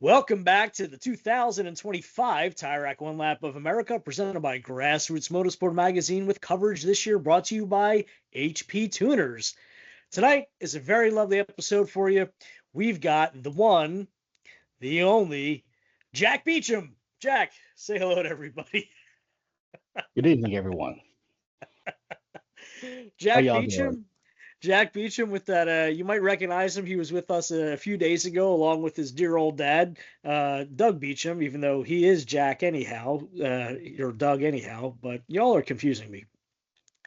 Welcome back to the 2025 Tire Rack One Lap of America, presented by Grassroots Motorsport Magazine, with coverage this year brought to you by HP Tuners. Tonight is a very lovely episode for you. We've got the one, the only, Jack Beachem. Jack, say hello to everybody. Good evening, everyone. Jack Beachem. Jack Beachem with that, you might recognize him. He was with us a few days ago, along with his dear old dad, Doug Beachem, even though he is Jack anyhow, or Doug anyhow, but y'all are confusing me.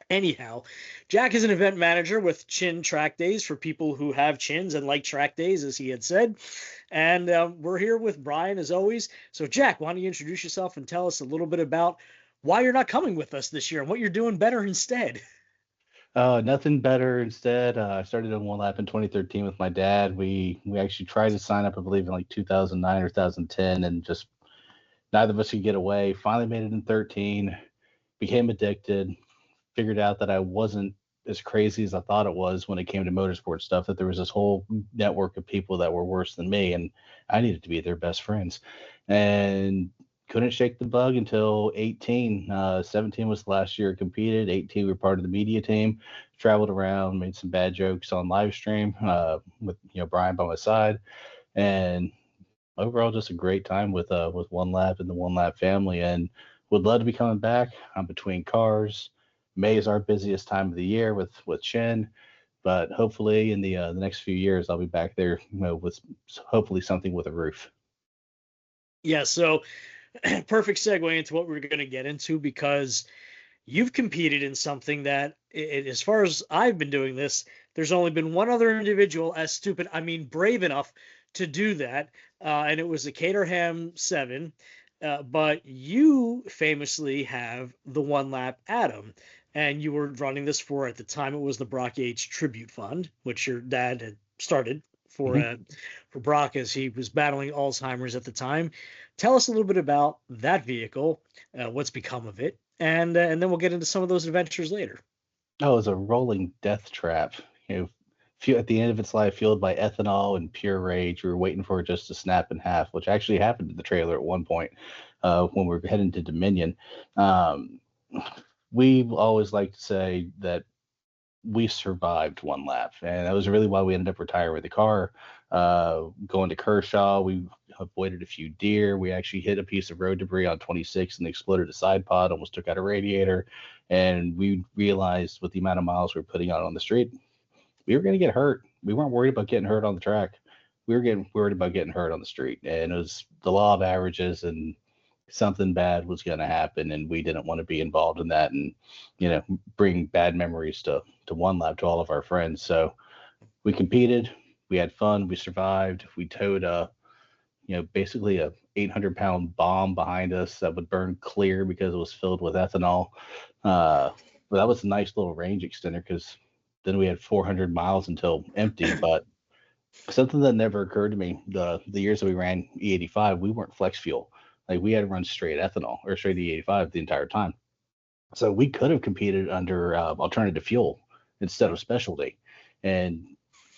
Anyhow, Jack is an event manager with Chin Track Days for people who have chins and like track days, as he had said. And we're here with Bryan, as always. So, Jack, why don't you introduce yourself and tell us a little bit about why you're not coming with us this year and what you're doing better instead? Nothing better instead. I started on One Lap in 2013 with my dad. We actually tried to sign up, I believe, in like 2009 or 2010, and just neither of us could get away. Finally made it in 13, became addicted, figured out that I wasn't as crazy as I thought it was when it came to motorsport stuff, that there was this whole network of people that were worse than me, and I needed to be their best friends. And couldn't shake the bug until 18. 17 was the last year I competed. 18, we were part of the media team, traveled around, made some bad jokes on live stream with Bryan by my side, and overall just a great time with One Lap and the One Lap family, and would love to be coming back. I'm between cars. May is our busiest time of the year with Chin, but hopefully in the next few years I'll be back there with hopefully something with a roof. Yeah, so perfect segue into what we're going to get into, because you've competed in something that, as far as I've been doing this, there's only been one other individual brave enough to do that, and it was the Caterham 7. But you famously have the One Lap Atom, and you were running this for, at the time, it was the Brock Yates Tribute Fund, which your dad had started for Brock as he was battling Alzheimer's at the time. Tell us a little bit about that vehicle, what's become of it, and then we'll get into some of those adventures later. Oh, it was a rolling death trap. At the end of its life, fueled by ethanol and pure rage. We were waiting for it just to snap in half, which actually happened to the trailer at one point when we were heading to Dominion. We always like to say that we survived One Lap, and that was really why we ended up retiring the car. Going to Kershaw, we avoided a few deer. We actually hit a piece of road debris on 26 and exploded a side pod, almost took out a radiator. And we realized with the amount of miles we were putting out on the street, we were going to get hurt. We weren't worried about getting hurt on the track. We were getting worried about getting hurt on the street. And it was the law of averages, and something bad was going to happen, and we didn't want to be involved in that and bring bad memories to One Lap to all of our friends. So we competed, we had fun, we survived. We towed basically a 800-pound bomb behind us that would burn clear because it was filled with ethanol. But that was a nice little range extender, because then we had 400 miles until empty. But something that never occurred to me, the years that we ran E85, we weren't flex fuel. Like, we had to run straight ethanol or straight E85 the entire time. So we could have competed under alternative fuel instead of specialty. And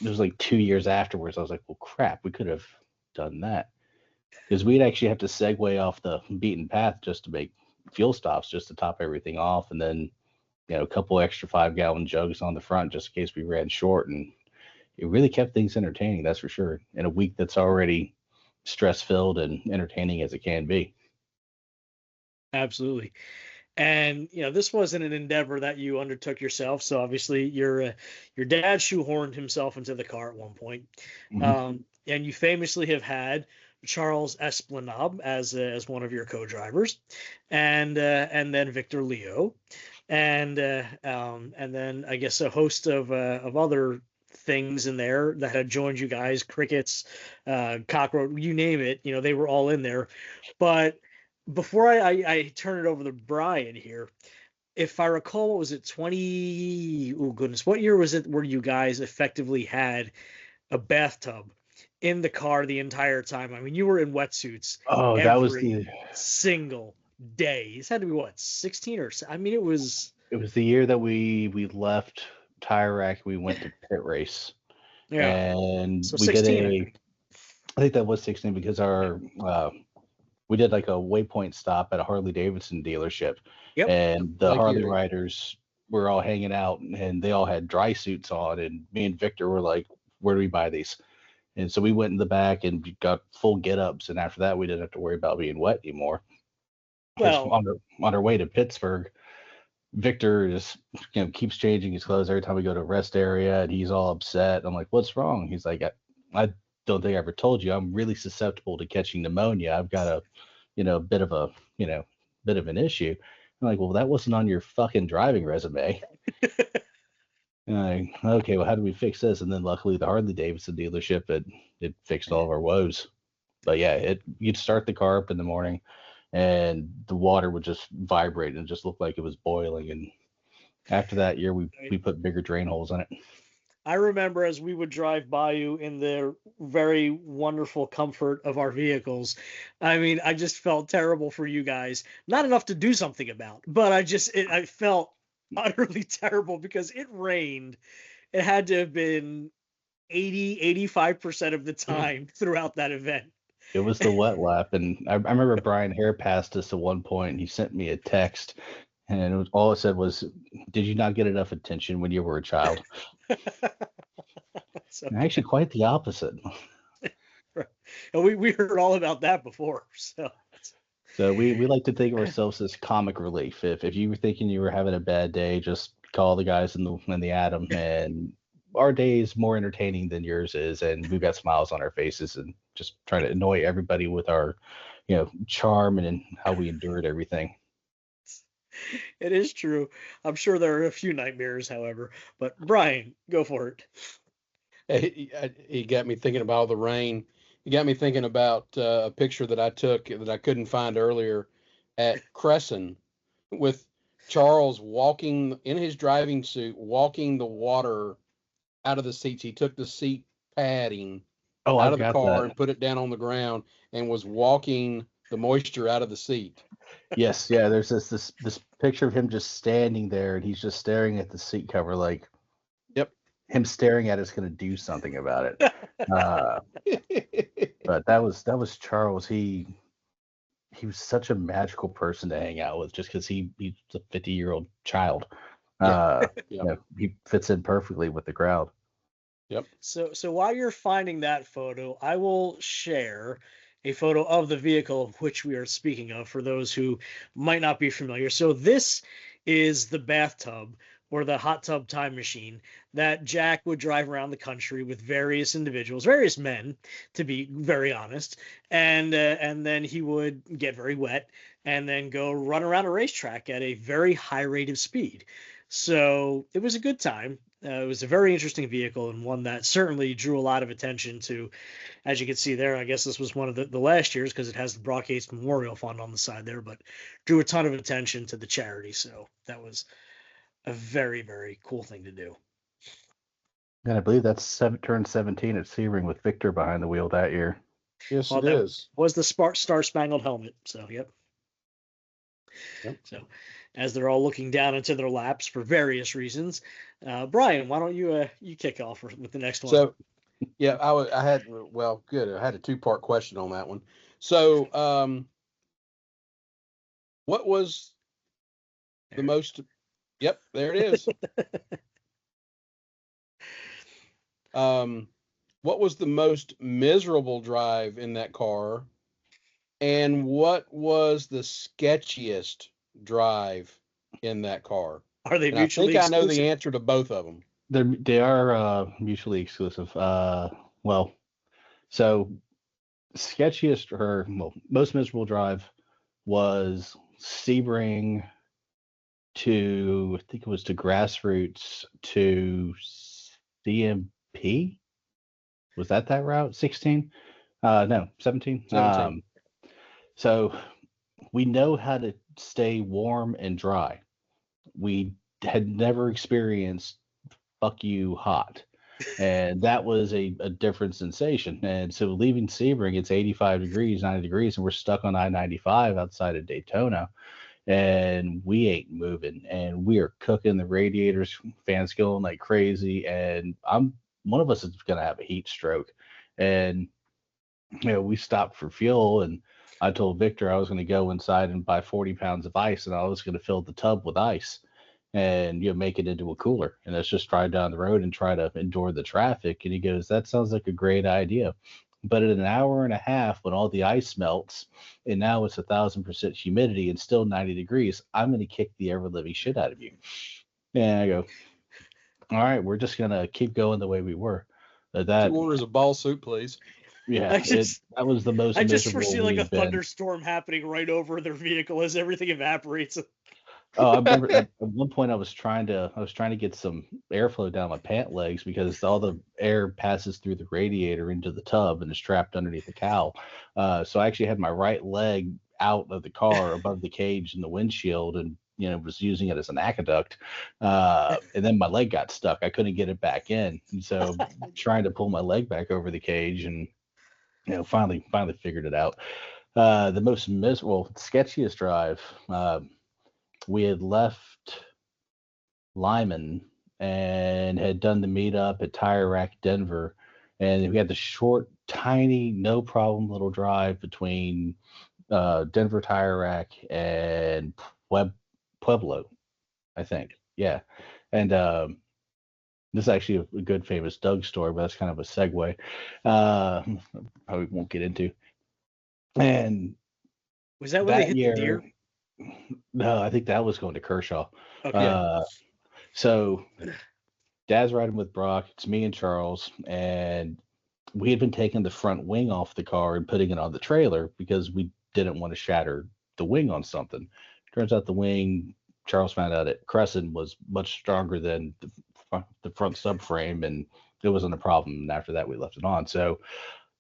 it was like 2 years afterwards, I was like, well, crap, we could have done that. Because we'd actually have to segue off the beaten path just to make fuel stops, just to top everything off. And then, a couple extra 5-gallon jugs on the front just in case we ran short. And it really kept things entertaining, that's for sure, in a week that's already stress-filled and entertaining as it can be. Absolutely. And this wasn't an endeavor that you undertook yourself. So obviously your dad shoehorned himself into the car at one point. And you famously have had Charles Esplanade as one of your co-drivers, and then Victor Leo, and then I guess a host of other things in there that had joined you guys, crickets, cockroach, you name it, they were all in there. But before I turn it over to Bryan here, if I recall, what was it, 20? Oh goodness, what year was it where you guys effectively had a bathtub in the car the entire time? I mean, you were in wetsuits. Oh, that was the single day. This had to be what, 16 or? I mean, it was the year that we left Tire Rack. We went to pit race. Yeah. And So we 16, did I think that was 16 because we did like a waypoint stop at a Harley Davidson dealership, Yep. and the Lake Harley Erie. riders were all hanging out, and they all had dry suits on, and me and Victor were like, "Where do we buy these?" And so we went in the back and got full get-ups, and after that, we didn't have to worry about being wet anymore. Because Well, on our way to Pittsburgh, Victor is, keeps changing his clothes every time we go to a rest area, and he's all upset. I'm like, "What's wrong?" He's like, I don't think I ever told you. I'm really susceptible to catching pneumonia. I've got a, bit of a, bit of an issue." I'm like, "Well, that wasn't on your fucking driving resume." And I'm like, "Okay, well, how do we fix this?" And then luckily the Harley Davidson dealership it fixed all of our woes. But yeah, you'd start the car up in the morning, and the water would just vibrate and just look like it was boiling. And after that year, we put bigger drain holes in it. I remember as we would drive by you in the very wonderful comfort of our vehicles. I mean, I just felt terrible for you guys. Not enough to do something about, but I felt utterly terrible because it rained. It had to have been 85% of the time throughout that event. It was the wet lap, and I remember Brian Hare passed us at one point, and he sent me a text, and all it said was, "Did you not get enough attention when you were a child?" So, And actually, quite the opposite. and we heard all about that before. So we like to think of ourselves as comic relief. If you were thinking you were having a bad day, just call the guys in the Atom, and our day is more entertaining than yours is, and we've got smiles on our faces, and just trying to annoy everybody with our, charm and how we endured everything. It is true. I'm sure there are a few nightmares, however. But Bryan, go for it. He got me thinking about all the rain. He got me thinking about a picture that I took that I couldn't find earlier at Crescent with Charles walking in his driving suit, walking the water out of the seats. He took the seat padding Oh, out I've of the got car that. and put it down on the ground and was walking the moisture out of the seat. Yes, yeah. There's this picture of him just standing there, and he's just staring at the seat cover, like, Yep. him staring at it's going to do something about it. But that was Charles. He was such a magical person to hang out with, just because he's a 50-year-old child. Yeah. He fits in perfectly with the crowd. Yep. So while you're finding that photo, I will share a photo of the vehicle of which we are speaking of for those who might not be familiar. So this is the bathtub or the hot tub time machine that Jack would drive around the country with various individuals, various men, to be very honest, and then he would get very wet and then go run around a racetrack at a very high rate of speed. So it was a good time. It was a very interesting vehicle and one that certainly drew a lot of attention to, as you can see there. I guess this was one of the last years because it has the Brock Yates Memorial Fund on the side there, but drew a ton of attention to the charity. So that was a very, very cool thing to do. And I believe that's turned 17 at Sebring with Victor behind the wheel that year. Yes, Well, it that is. was the Star Spangled Helmet. So, yep. So, as they're all looking down into their laps for various reasons, Bryan, why don't you kick off with the next one? So, yeah, I had a two-part question on that one. So, what was the most? Yep, there it is. What was the most miserable drive in that car, and what was the sketchiest drive in that car? Are they And mutually I think I know exclusive? the answer to both of them. They are mutually exclusive. So sketchiest or most miserable drive was Sebring to, I think it was to Grassroots to CMP. Was that route? 16? No, 17. 17. So we know how to stay warm and dry. We had never experienced fuck you hot. And that was a different sensation. And so leaving Sebring, it's 85 degrees, 90 degrees, and we're stuck on I-95 outside of Daytona. And we ain't moving. And we are cooking the radiators, fans going like crazy. And one of us is going to have a heat stroke. And we stopped for fuel, and I told Victor I was going to go inside and buy 40 pounds of ice, and I was going to fill the tub with ice and make it into a cooler, and let's just drive down the road and try to endure the traffic. And he goes, that sounds like a great idea. But in an hour and a half, when all the ice melts and now it's 1,000% humidity and still 90 degrees, I'm going to kick the ever living shit out of you. And I go, all right, we're just going to keep going the way we were. That 2 orders of ball soup, please. Yeah, that was the most. I just foresee like a been. thunderstorm happening right over their vehicle as everything evaporates. Oh, I remember at one point I was trying to get some airflow down my pant legs because all the air passes through the radiator into the tub and is trapped underneath the cowl. So I actually had my right leg out of the car above the cage in the windshield and was using it as an aqueduct. And then my leg got stuck. I couldn't get it back in. And so trying to pull my leg back over the cage and finally figured it out. The most miserable, sketchiest drive. We had left Lyman and had done the meetup at Tire Rack Denver, and we had the short, tiny, no problem little drive between Denver Tire Rack and Pueblo, I think. Yeah, and this is actually a good famous Doug story, but that's kind of a segue. Probably won't get into. And was that when they hit the deer? No, I think that was going to Kershaw. Okay. So Dad's riding with Brock. It's me and Charles, and we had been taking the front wing off the car and putting it on the trailer because we didn't want to shatter the wing on something. Turns out the wing, Charles found out at Crescent, was much stronger than the front subframe, and it wasn't a problem. And after that, we left it on. So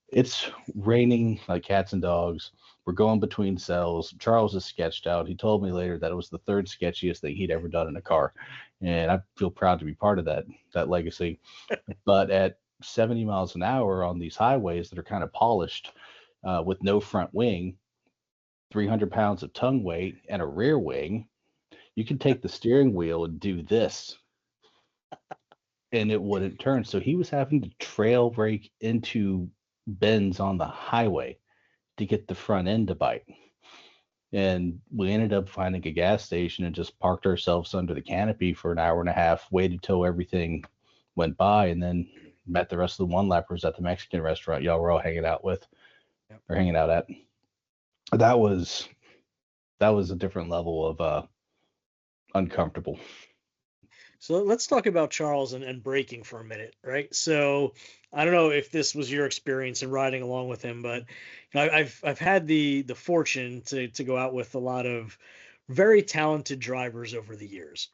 it's raining like cats and dogs. We're going between cells. Charles is sketched out. He told me later that it was the third sketchiest thing he'd ever done in a car. And I feel proud to be part of that legacy. But at 70 miles an hour on these highways that are kind of polished with no front wing, 300 pounds of tongue weight, and a rear wing, you can take the steering wheel and do this. And it wouldn't turn. So he was having to trail brake into bends on the highway to get the front end to bite. And we ended up finding a gas station and just parked ourselves under the canopy for an hour and a half, waited till everything went by, and then met the rest of the one lappers at the Mexican restaurant y'all were all hanging out with. Yep. Or hanging out at. That was a different level of uncomfortable. So let's talk about Charles and braking for a minute, right? So I don't know if this was your experience in riding along with him, but I've had the fortune to go out with a lot of very talented drivers over the years,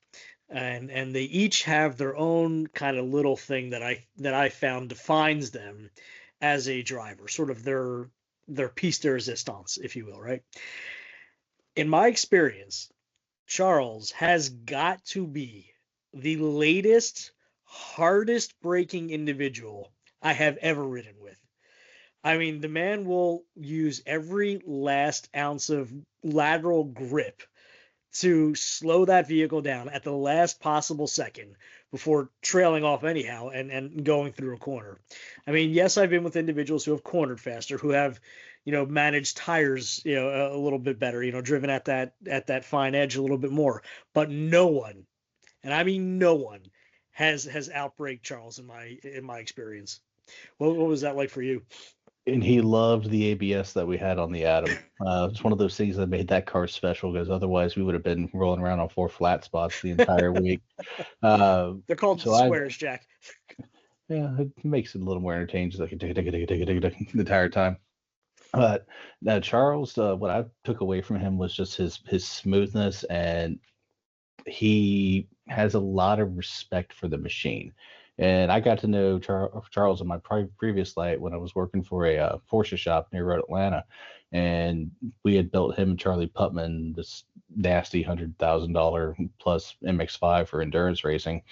and they each have their own kind of little thing that I found defines them as a driver, sort of their piece de resistance, if you will, right? In my experience, Charles has got to be the latest, hardest braking individual I have ever ridden with. I mean, the man will use every last ounce of lateral grip to slow that vehicle down at the last possible second before trailing off anyhow and going through a corner. I mean, yes, I've been with individuals who have cornered faster, who have, managed tires, a little bit better, driven at that fine edge a little bit more, but no one, and I mean no one, has outbraked Charles in my experience. What was that like for you? And he loved the ABS that we had on the Atom. It's one of those things that made that car special, because otherwise we would have been rolling around on 4 flat spots the entire week. They're called squares, Jack. Yeah, it makes it a little more entertaining, just like the entire time. But now Charles, what I took away from him was just his smoothness, and he has a lot of respect for the machine. And I got to know Charles in my previous life when I was working for a Porsche shop near Road Atlanta, and we had built him and Charlie Putman this nasty $100,000 plus MX-5 for endurance racing.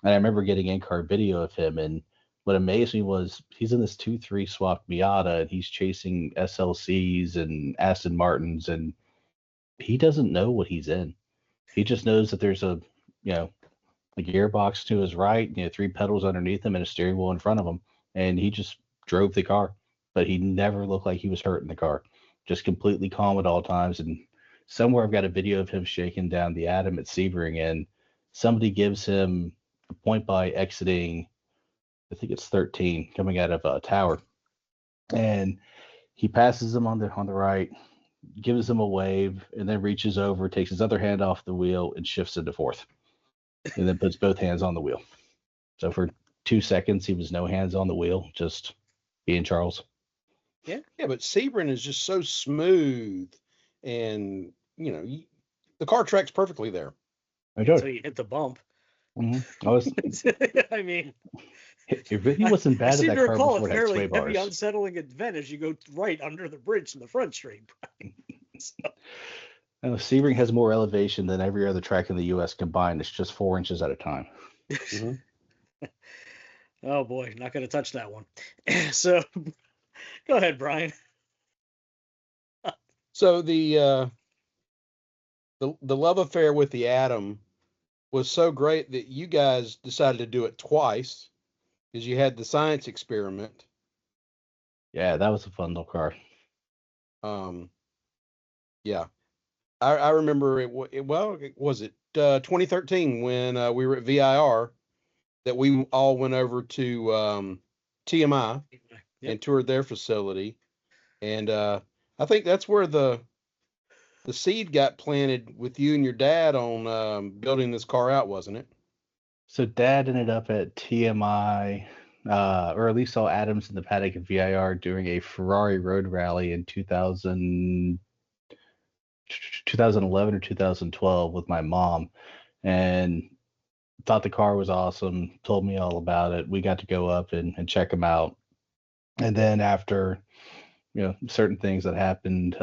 And I remember getting in-car video of him, and what amazed me was he's in this 2.3 swapped Miata, and he's chasing SLCs and Aston Martins, and he doesn't know what he's in. He just knows that there's a gearbox to his right, 3 pedals underneath him, and a steering wheel in front of him, and he just drove the car. but he never looked like he was hurt in the car. Just completely calm at all times. And somewhere I've got a video of him shaking down the Atom at Sebring, and somebody gives him a point by exiting, I think it's 13, coming out of a tower. And he passes him on the right, gives him a wave, and then reaches over, takes his other hand off the wheel, and shifts into fourth. And then puts both hands on the wheel. So for 2 seconds, he was no hands on the wheel, just being Charles. Yeah, but Sebring is just so smooth, and the car tracks perfectly there. Until you hit the bump. Mm-hmm. I mean, it really wasn't bad. I seem that to car recall before a it had fairly sway heavy, bars. unsettling event as you go right under the bridge in the front straight. Sebring has more elevation than every other track in the U.S. combined. It's just 4 inches at a time. Mm-hmm. Oh boy, not going to touch that one. So, go ahead, Bryan. So the love affair with the Atom was so great that you guys decided to do it twice, because you had the science experiment. Yeah, that was a fun little car. Yeah, I remember it. Was it 2013 when we were at VIR that we all went over to TMI and toured their facility, and I think that's where the seed got planted with you and your dad on building this car out, wasn't it? So Dad ended up at TMI, or at least saw Adams in the paddock at VIR during a Ferrari road rally in 2011 or 2012 with my mom, and thought the car was awesome, told me all about it. We got to go up and check them out. And then after, certain things that happened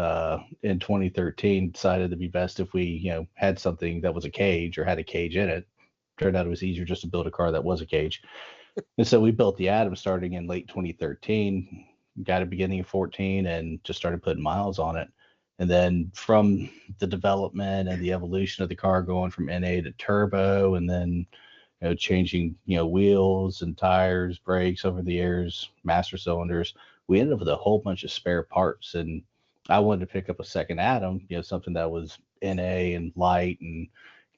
in 2013, decided it'd be best if we, had something that was a cage or had a cage in it. Turned out it was easier just to build a car that was a cage. And so we built the Atom starting in late 2013, got a beginning of 14, and just started putting miles on it. And then from the development and the evolution of the car going from NA to turbo, and then changing wheels and tires, brakes over the years, master cylinders, we ended up with a whole bunch of spare parts. And I wanted to pick up a second Atom, something that was NA and light and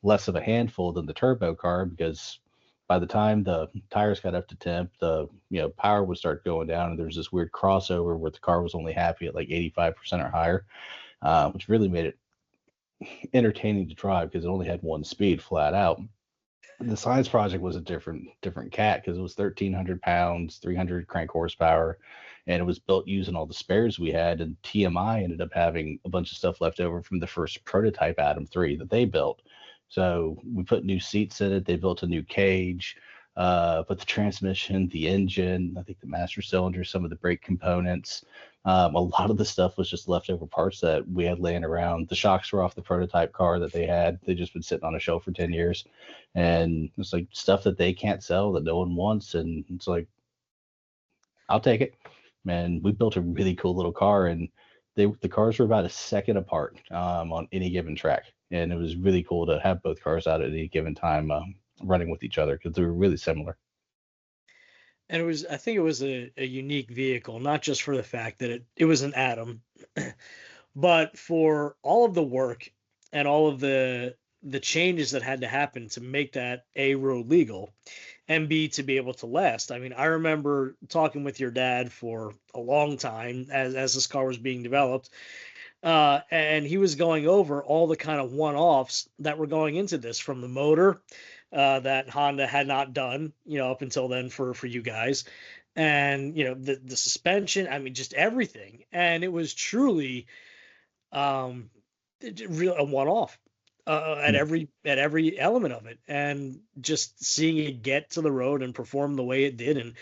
less of a handful than the turbo car, because by the time the tires got up to temp, the power would start going down, and there was this weird crossover where the car was only happy at like 85% or higher, which really made it entertaining to drive because it only had one speed flat out. The science project was a different cat because it was 1,300 pounds, 300 crank horsepower, and it was built using all the spares we had. And TMI ended up having a bunch of stuff left over from the first prototype Atom 3 that they built. So we put new seats in it. They built a new cage, but the transmission, the engine, I think the master cylinder, some of the brake components, a lot of the stuff was just leftover parts that we had laying around. The shocks were off the prototype car that they had. They just been sitting on a shelf for 10 years. And it's like stuff that they can't sell that no one wants. And it's like, I'll take it. And we built a really cool little car, and the cars were about a second apart on any given track. And it was really cool to have both cars out at any given time running with each other because they were really similar. And I think it was a unique vehicle, not just for the fact that it was an Atom, but for all of the work and all of the changes that had to happen to make that A, road legal, and B, to be able to last. I mean, I remember talking with your dad for a long time as this car was being developed, and he was going over all the kind of one-offs that were going into this, from the motor that Honda had not done, up until then for you guys, and the suspension. I mean, just everything, and it was truly a one-off at every element of it, and just seeing it get to the road and perform the way it did, and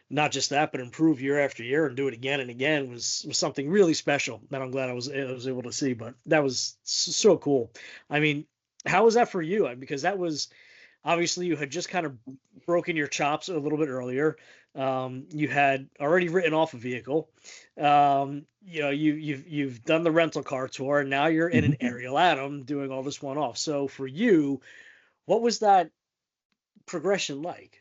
not just that, but improve year after year and do it again and again was something really special that I'm glad I was able to see. But that was so cool. I mean, how was that for you? Because that was obviously, you had just kind of broken your chops a little bit earlier. You had already written off a vehicle. You've done the rental car tour, and now you're in an Ariel Atom doing all this one-off. So for you, what was that progression like?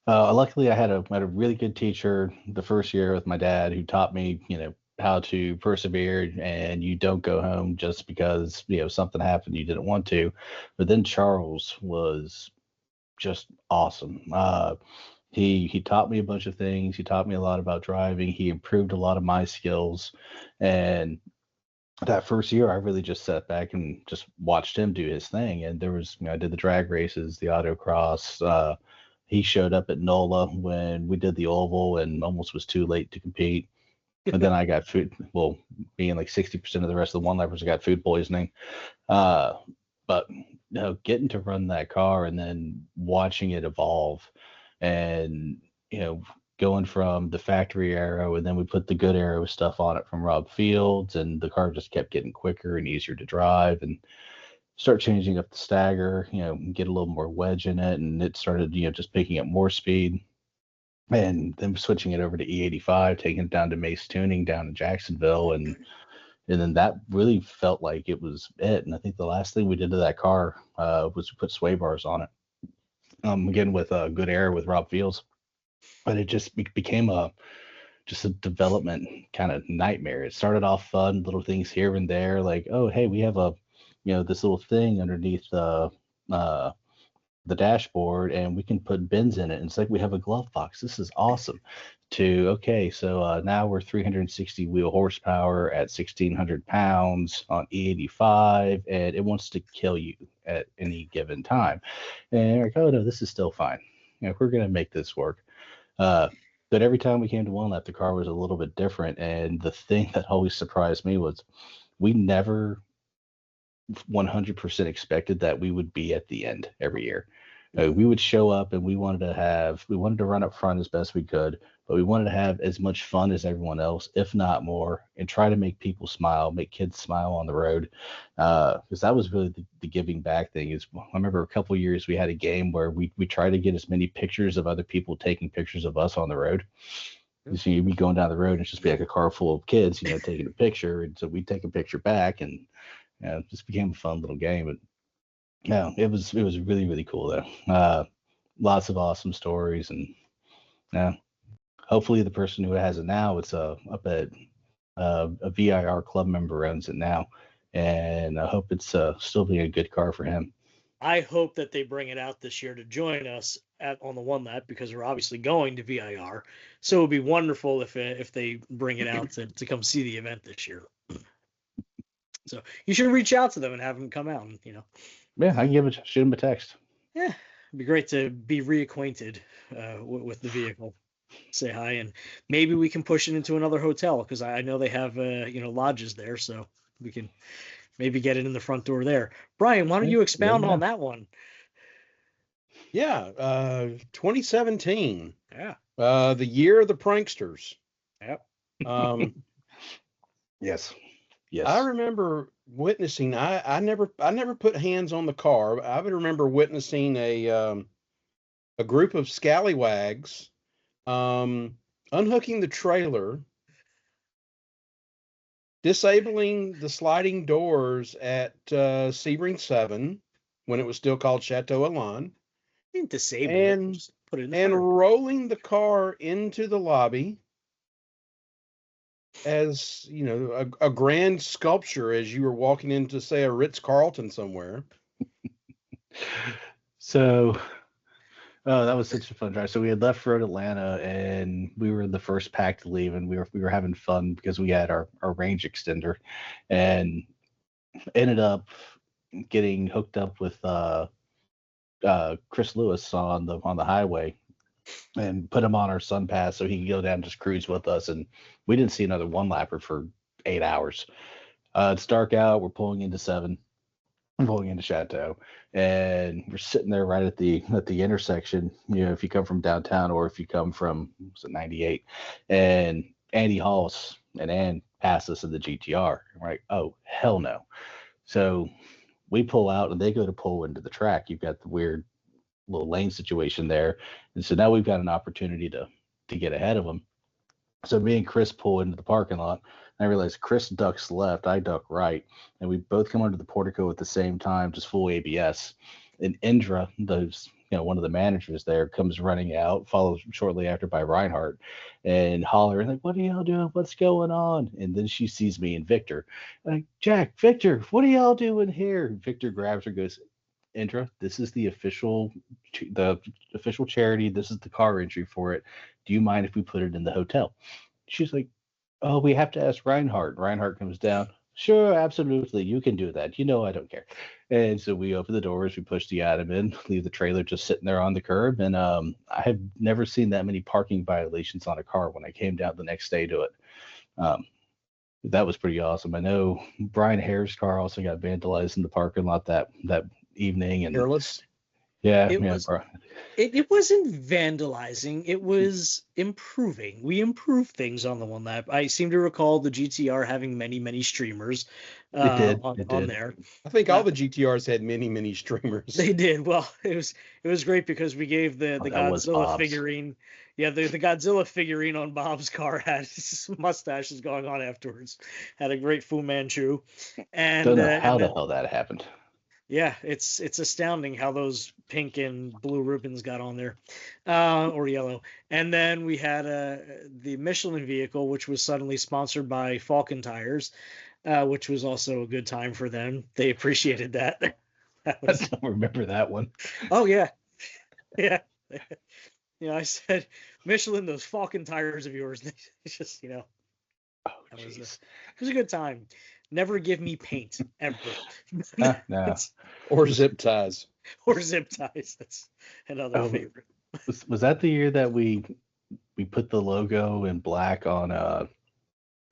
Luckily, I had a really good teacher the first year with my dad who taught me, how to persevere, and you don't go home just because, something happened you didn't want to. But then Charles was just awesome. He taught me a bunch of things. He taught me a lot about driving. He improved a lot of my skills. And that first year, I really just sat back and just watched him do his thing. And there was, I did the drag races, the autocross. He showed up at NOLA when we did the oval and almost was too late to compete. And then I got food. Well, being like 60% of the rest of the one lappers got food poisoning. But getting to run that car and then watching it evolve, and going from the factory aero, and then we put the good aero stuff on it from Rob Fields, and the car just kept getting quicker and easier to drive, and start changing up the stagger, get a little more wedge in it, and it started, just picking up more speed. And then switching it over to E85, taking it down to Mace Tuning down in Jacksonville, and then that really felt like it was it. And I think the last thing we did to that car was put sway bars on it. Again with a good air with Rob Fields, but it just became just a development kind of nightmare. It started off fun, little things here and there, like, oh hey, we have this little thing underneath the dashboard, and we can put bins in it. And it's like we have a glove box. This is awesome. To okay, so now we're 360 wheel horsepower at 1,600 pounds on E85, and it wants to kill you at any given time. And you're like, oh no, this is still fine. We're gonna make this work. But every time we came to one lap, the car was a little bit different. And the thing that always surprised me was we never 100% expected that we would be at the end every year. We would show up and we wanted to run up front as best we could, but we wanted to have as much fun as everyone else, if not more, and try to make people smile, make kids smile on the road. Because that was really the giving back thing. I remember a couple of years we had a game where we tried to get as many pictures of other people taking pictures of us on the road. So you'd be going down the road and it's just be like a car full of kids, taking a picture. And so we'd take a picture back, and it just became a fun little game. But yeah, it was really, really cool though. Lots of awesome stories, and hopefully the person who has it now, it's up at a VIR club member owns it now, and I hope it's still being a good car for him. I hope that they bring it out this year to join us on the one lap, because we're obviously going to VIR. So it would be wonderful if they bring it out to come see the event this year. So you should reach out to them and have them come out, and Yeah, I can shoot him a text. Yeah, it'd be great to be reacquainted with the vehicle. Say hi, and maybe we can push it into another hotel, because I know they have lodges there, so we can maybe get it in the front door there. Bryan, why don't you expound on that one? Yeah, 2017. Yeah. The year of the pranksters. Yep. Yes. I remember witnessing. I never put hands on the car. I would remember witnessing a group of scallywags unhooking the trailer, disabling the sliding doors at Sebring 7 when it was still called Chateau Elan. Disable and just put it in the and rolling the car into the lobby as a grand sculpture as you were walking into, say, a Ritz-Carlton somewhere. So that was such a fun drive. So we had left Road Atlanta, and we were the first pack to leave, and we were having fun because we had our range extender, and ended up getting hooked up with Chris Lewis on the highway, and put him on our Sun Pass so he could go down and just cruise with us. And we didn't see another one lapper for 8 hours. It's dark out. We're pulling into 7. I'm pulling into Chateau, and we're sitting there right at the intersection. If you come from downtown or if you come from 98, and Andy Halls and Ann pass us in the GTR. And we're like, oh hell no! So we pull out, and they go to pull into the track. You've got the weird little lane situation there, and so now we've got an opportunity to get ahead of them. So me and Chris pull into the parking lot, and I realize Chris ducks left, I duck right, and we both come under the portico at the same time, just full ABS. And Indra, the one of the managers there comes running out, followed shortly after by Reinhardt, and hollering like, "What are y'all doing? What's going on?" And then she sees me and Victor, like, "Jack, Victor, what are y'all doing here?" Victor grabs her, goes, "Indra, this is the official charity. This is the car entry for it. Do you mind if we put it in the hotel?" She's like, "Oh, we have to ask Reinhardt." Reinhardt comes down. "Sure, absolutely. You can do that. I don't care." And so we open the doors, we push the Atom in, leave the trailer just sitting there on the curb. And I have never seen that many parking violations on a car when I came down the next day to it. That was pretty awesome. I know Brian Hare's car also got vandalized in the parking lot that evening. And Careless. yeah, It yeah, was. It wasn't vandalizing. It was improving. We improved things on the one lap. I seem to recall the GTR having many streamers on there. I think all the GTRs had many streamers. They did. Well, it was great because we gave the Godzilla figurine. Yeah, the Godzilla figurine on Bob's car had his mustaches going on afterwards. Had a great Fu Manchu. And don't know how the hell that happened. Yeah, it's astounding how those pink and blue ribbons got on there, or yellow. And then we had the Michelin vehicle, which was suddenly sponsored by Falcon Tires, which was also a good time for them. They appreciated that. I don't remember that one. Oh yeah, yeah. I said, "Michelin, those Falcon Tires of yours." It's just Oh, it was a good time. Never give me paint ever. No. Or zip ties. Or zip ties. That's another favorite. Was that the year that we put the logo in black on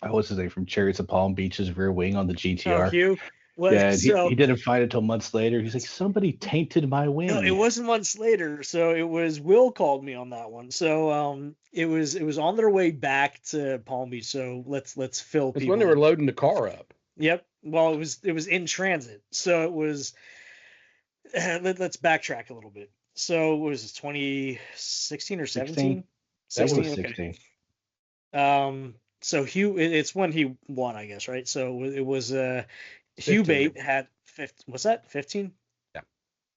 what's his name from Chariots of Palm Beach's rear wing on the GTR? Oh, Hugh. Well, yeah, he didn't find it until months later. He's like, "Somebody tainted my wing." No, it wasn't months later. So it was Will called me on that one. So it was on their way back to Palm Beach. So let's fill It's people. when they were loading the car up. Yep. Well, it was in transit. So it was. Let's backtrack a little bit. So what was it, 2016 or 17? 16? That was 16. Okay. So Hugh, it's when he won, I guess, right? So it was Hugh Bate had 15. What's that? 15? Yeah.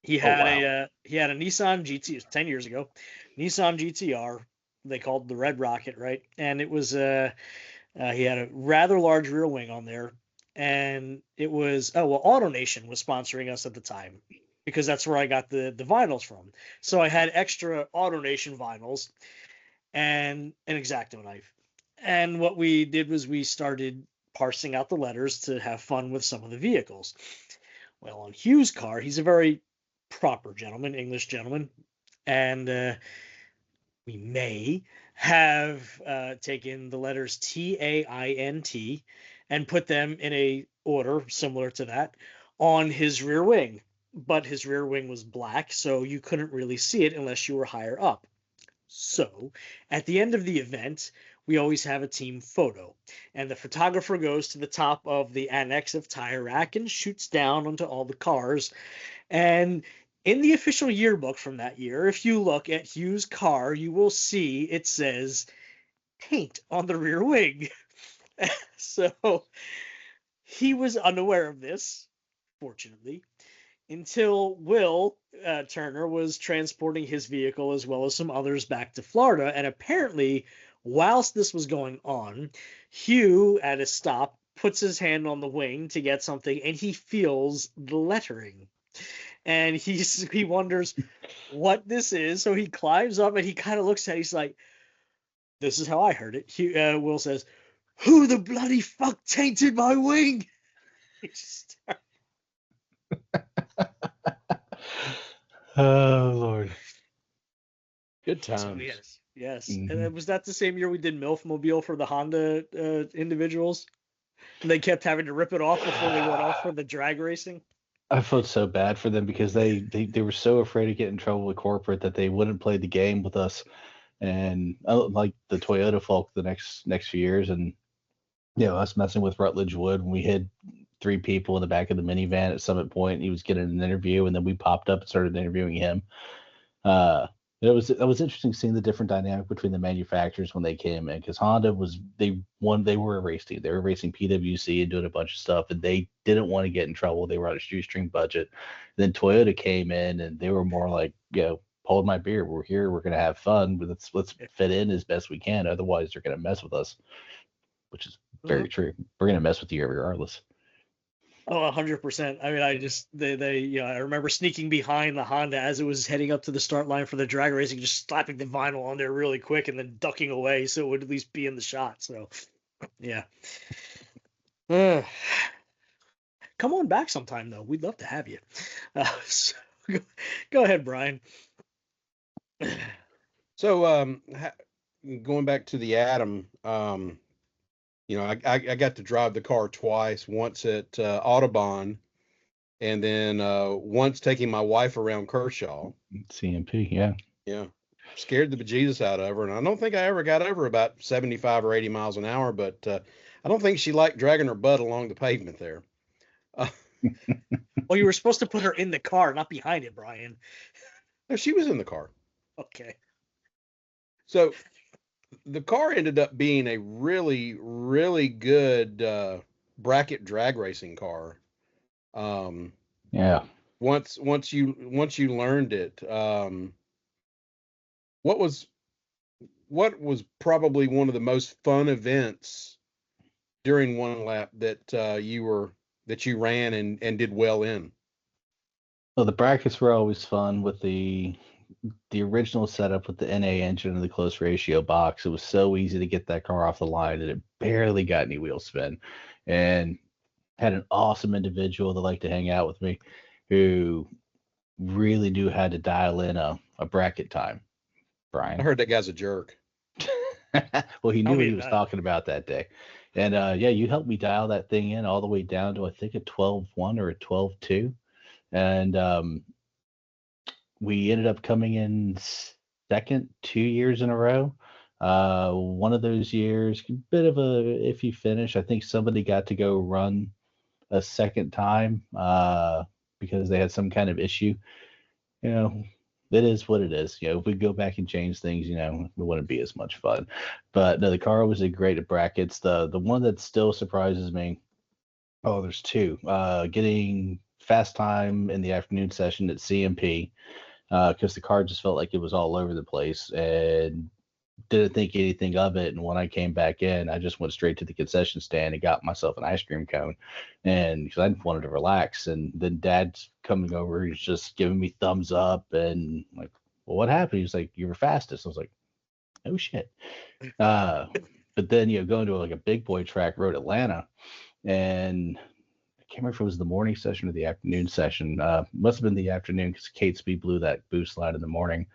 He had a Nissan GT. It was 10 years ago. Nissan GTR. They called the Red Rocket, right? And it was he had a rather large rear wing on there. And it was AutoNation was sponsoring us at the time because that's where I got the vinyls from. So I had extra AutoNation vinyls and an X-Acto knife. And what we did was we started parsing out the letters to have fun with some of the vehicles. Well, on Hugh's car, he's a very proper gentleman, English gentleman, and we may have taken the letters TAINT and put them in a order similar to that on his rear wing. But his rear wing was black, so you couldn't really see it unless you were higher up. So at the end of the event, we always have a team photo. And the photographer goes to the top of the annex of tire rack and shoots down onto all the cars. And in the official yearbook from that year, if you look at Hugh's car, you will see it says paint on the rear wing. So he was unaware of this, fortunately, until Will Turner was transporting his vehicle as well as some others back to Florida. And apparently, whilst this was going on, Hugh, at a stop, puts his hand on the wing to get something, and he feels the lettering. And he wonders what this is. So he climbs up and he kind of looks at it. He's like, "This is how I heard it." Will says, "Who the bloody fuck tainted my wing?" Oh, Lord. Good times. So, yes. Mm-hmm. And was that the same year we did MILF Mobile for the Honda individuals? And they kept having to rip it off before they went off for the drag racing? I felt so bad for them because they were so afraid of getting in trouble with corporate that they wouldn't play the game with us. And like the Toyota folk the next few years, and us messing with Rutledge Wood when we hid 3 people in the back of the minivan at Summit Point, and he was getting an interview, and then we popped up and started interviewing him. It was interesting seeing the different dynamic between the manufacturers when they came in, because Honda they were a race team. They were racing PWC and doing a bunch of stuff, and they didn't want to get in trouble. They were on a shoestring budget. Then Toyota came in, and they were more like, hold my beer. We're here. We're gonna have fun. But let's fit in as best we can. Otherwise, they're gonna mess with us, which is very true. We're gonna mess with you regardless. Oh, 100%. I mean, I remember sneaking behind the Honda as it was heading up to the start line for the drag racing, just slapping the vinyl on there really quick and then ducking away so it would at least be in the shot. So, yeah. Come on back sometime, though. We'd love to have you. So go ahead, Bryan. So, going back to the Atom, I got to drive the car twice, once at Audubon, and then once taking my wife around Kershaw. CMP, yeah. Yeah. Scared the bejesus out of her. And I don't think I ever got over about 75 or 80 miles an hour, but I don't think she liked dragging her butt along the pavement there. Well, you were supposed to put her in the car, not behind it, Bryan. No, she was in the car. Okay. So the car ended up being a really, really good bracket drag racing car. Yeah. Once you learned it, what was probably one of the most fun events during one lap that you ran and did well in? Well, the brackets were always fun with the original setup with the NA engine and the close ratio box. It was so easy to get that car off the line that it barely got any wheel spin, and had an awesome individual that liked to hang out with me who really knew how to dial in a bracket time. Bryan. I heard that guy's a jerk. Well, he knew what he was talking about that day. And you helped me dial that thing in all the way down to, I think, a 12.1 or a 12.2. And we ended up coming in second 2 years in a row. One of those years, a bit of a iffy finish. I think somebody got to go run a second time because they had some kind of issue. It is what it is. If we go back and change things, it wouldn't be as much fun. But no, the car was great at brackets. The one that still surprises me, there's two. Getting fast time in the afternoon session at CMP, because the car just felt like it was all over the place and didn't think anything of it. And when I came back in, I just went straight to the concession stand and got myself an ice cream cone, and because I wanted to relax. And then Dad's coming over, he's just giving me thumbs up, and like, well, what happened? He's like, you were fastest. I was like, oh shit. But then going to like a big boy track, Road Atlanta, and I can't remember if it was the morning session or the afternoon session. Must have been the afternoon because Kate Speed blew that boost line in the morning.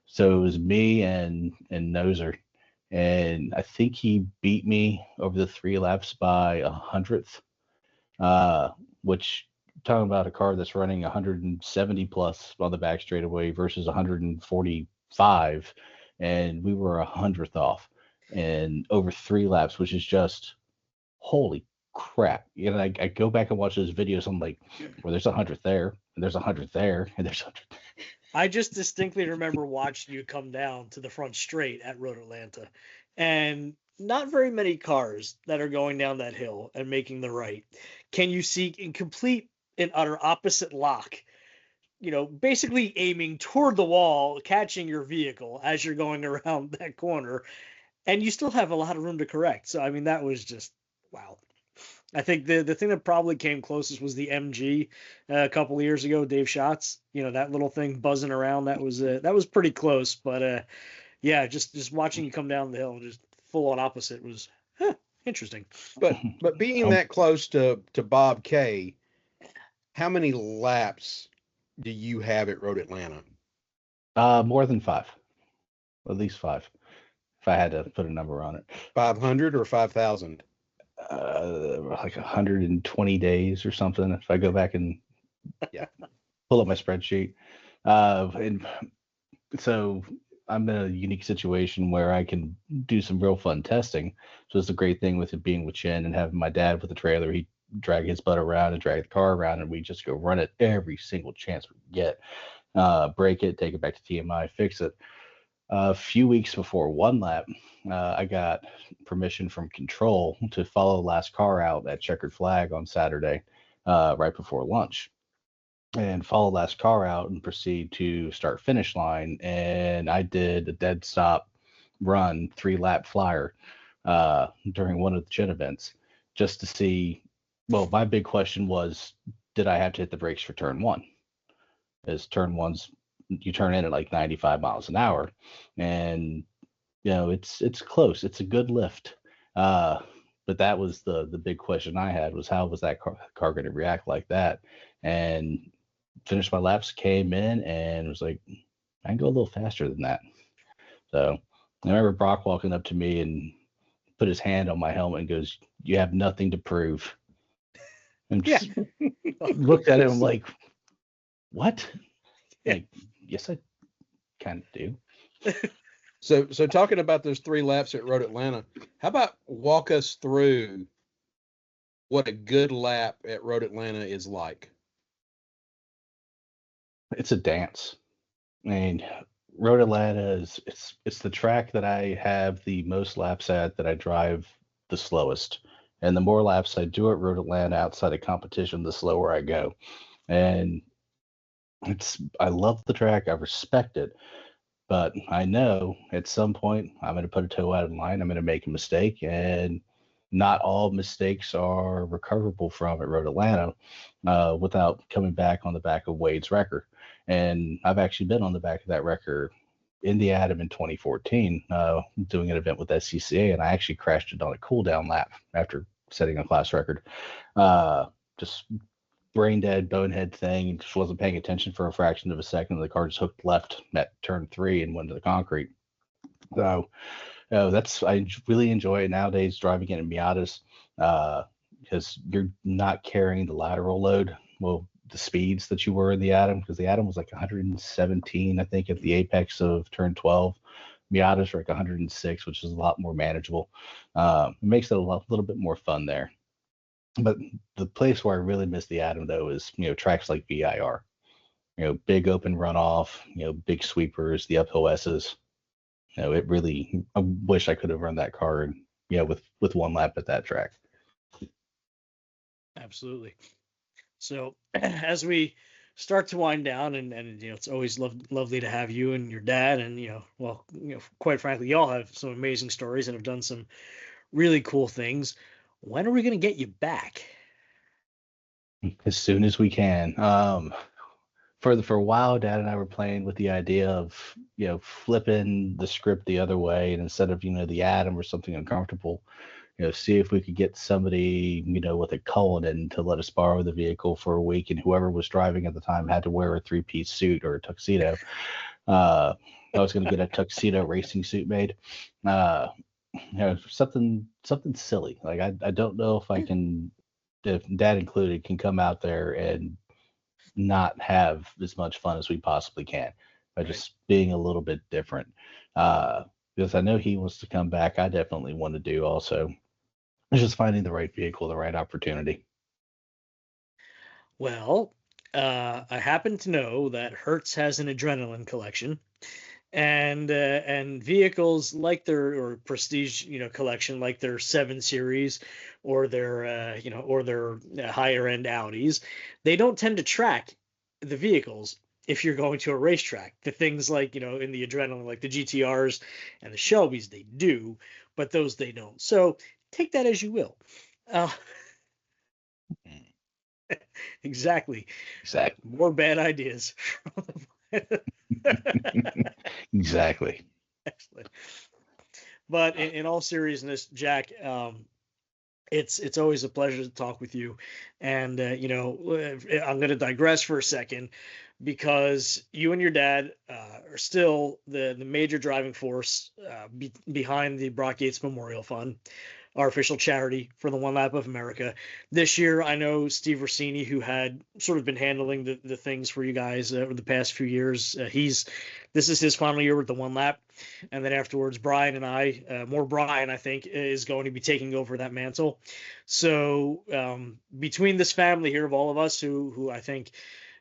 So it was me and Noser, and I think he beat me over the 3 laps by 100th, which, talking about a car that's running 170 plus on the back straightaway versus 145, and we were 100th off and over 3 laps, which is just holy crap. I go back and watch those videos. I'm like, well, there's 100th there, and there's 100th there, and there's 100th. I just distinctly remember watching you come down to the front straight at Road Atlanta, and not very many cars that are going down that hill and making the right can you see in complete and utter opposite lock, basically aiming toward the wall, catching your vehicle as you're going around that corner, and you still have a lot of room to correct. So, I mean, that was just, wow. I think the thing that probably came closest was the MG a couple of years ago, Dave Schatz. That little thing buzzing around, that was pretty close. But just watching you come down the hill, just full on opposite was interesting. But being that close to Bob K, how many laps do you have at Road Atlanta? More than 5, at least 5, if I had to put a number on it. 500 or 5,000? Like 120 days or something. If I go back and pull up my spreadsheet, and so I'm in a unique situation where I can do some real fun testing. So it's a great thing with it being with Chen and having my dad with the trailer. He drag his butt around and drag the car around, and we just go run it every single chance we get. Break it, take it back to TMI, fix it. A few weeks before one lap, I got permission from control to follow the last car out at Checkered Flag on Saturday, right before lunch. and follow last car out and proceed to start finish line. And I did a dead stop run 3-lap flyer during one of the chin events just to see. Well, my big question was, did I have to hit the brakes for turn one? As turn one's, you turn in at like 95 miles an hour, and it's close. It's a good lift. But that was the big question I had, was how was that car going to react like that? And finished my laps, came in, and was like, I can go a little faster than that. So I remember Brock walking up to me and put his hand on my helmet and goes, "You have nothing to prove." And just looked at him like, "What?" Like, yes, I kind of do. So talking about those 3 laps at Road Atlanta, how about walk us through what a good lap at Road Atlanta is like? It's a dance. I mean, Road Atlanta is it's the track that I have the most laps at, that I drive the slowest. And the more laps I do at Road Atlanta outside of competition, the slower I go. And I love the track. I respect it. But I know at some point I'm going to put a toe out of line. I'm going to make a mistake, and not all mistakes are recoverable from at Road Atlanta without coming back on the back of Wade's record. And I've actually been on the back of that record in the Atom in 2014, doing an event with SCCA, and I actually crashed it on a cool down lap after setting a class record. Just brain dead, bonehead thing, and just wasn't paying attention for a fraction of a second. The car just hooked left at turn 3 and went to the concrete. So I really enjoy it nowadays, driving it in Miatas, because you're not carrying the lateral load. Well, the speeds that you were in the Atom, because the Atom was like 117, I think, at the apex of turn 12. Miatas are like 106, which is a lot more manageable. It makes it a little bit more fun there. But the place where I really miss the Atom, though, is tracks like VIR. Big open runoff, big sweepers, the uphill S's. It really, I wish I could have run that car and with one lap at that track. Absolutely. So as we start to wind down, and it's always lovely to have you and your dad, and quite frankly, y'all have some amazing stories and have done some really cool things. When are we going to get you back? As soon as we can. For a while, Dad and I were playing with the idea of flipping the script the other way, and instead of the Atom or something uncomfortable, see if we could get somebody with a Cullinan to let us borrow the vehicle for a week, and whoever was driving at the time had to wear a 3-piece suit or a tuxedo. I was going to get a tuxedo racing suit made. Something silly. Like I don't know if I can, if Dad included, can come out there and not have as much fun as we possibly can by just being a little bit different. Because I know he wants to come back. I definitely want to do also. It's just finding the right vehicle, the right opportunity. Well, I happen to know that Hertz has an adrenaline collection, and vehicles like their prestige collection, like their 7 Series or their higher end Audis. They don't tend to track the vehicles if you're going to a racetrack. The things like in the adrenaline, like the GTRs and the Shelbys, they do, but those they don't. So take that as you will. Exactly. More bad ideas. Exactly. Excellent. But in all seriousness, Jack, it's always a pleasure to talk with you. And I'm going to digress for a second, because you and your dad are still the major driving force behind the Brock Yates Memorial Fund, our official charity for the One Lap of America. This year, I know Steve Rossini, who had sort of been handling the things for you guys over the past few years, this is his final year with the One Lap. And then afterwards, Bryan and I, more Bryan, I think, is going to be taking over that mantle. So between this family here of all of us who I think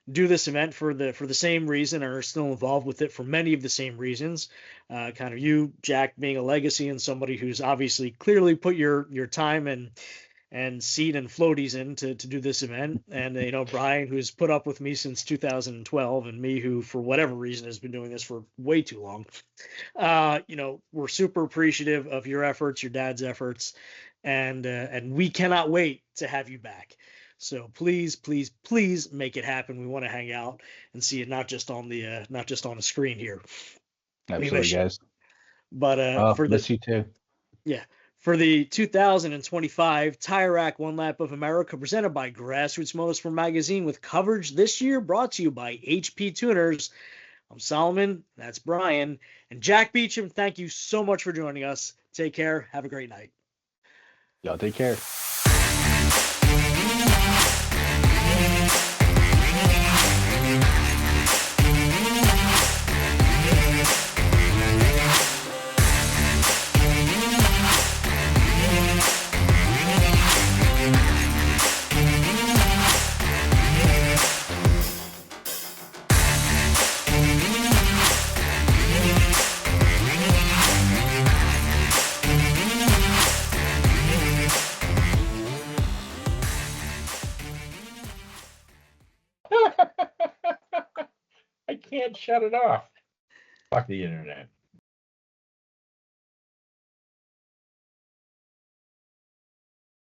do this event for the same reason, and are still involved with it for many of the same reasons. Kind of you, Jack, being a legacy and somebody who's obviously clearly put your time and and seat and floaties in to do this event. And, you know, Bryan, who's put up with me since 2012, and me, who for whatever reason has been doing this for way too long. You know, we're super appreciative of your efforts, your dad's efforts, and we cannot wait to have you back. So please, please, please make it happen. We want to hang out and see it, not just on the screen here. Absolutely, guys. But for miss you too. Yeah. For the 2025 Tire Rack One Lap of America presented by Grassroots Motorsport Magazine, with coverage this year brought to you by HP Tuners, I'm Solomon, that's Bryan, and Jack Beachem. Thank you so much for joining us. Take care. Have a great night. Y'all take care. I can't shut it off. Fuck the internet.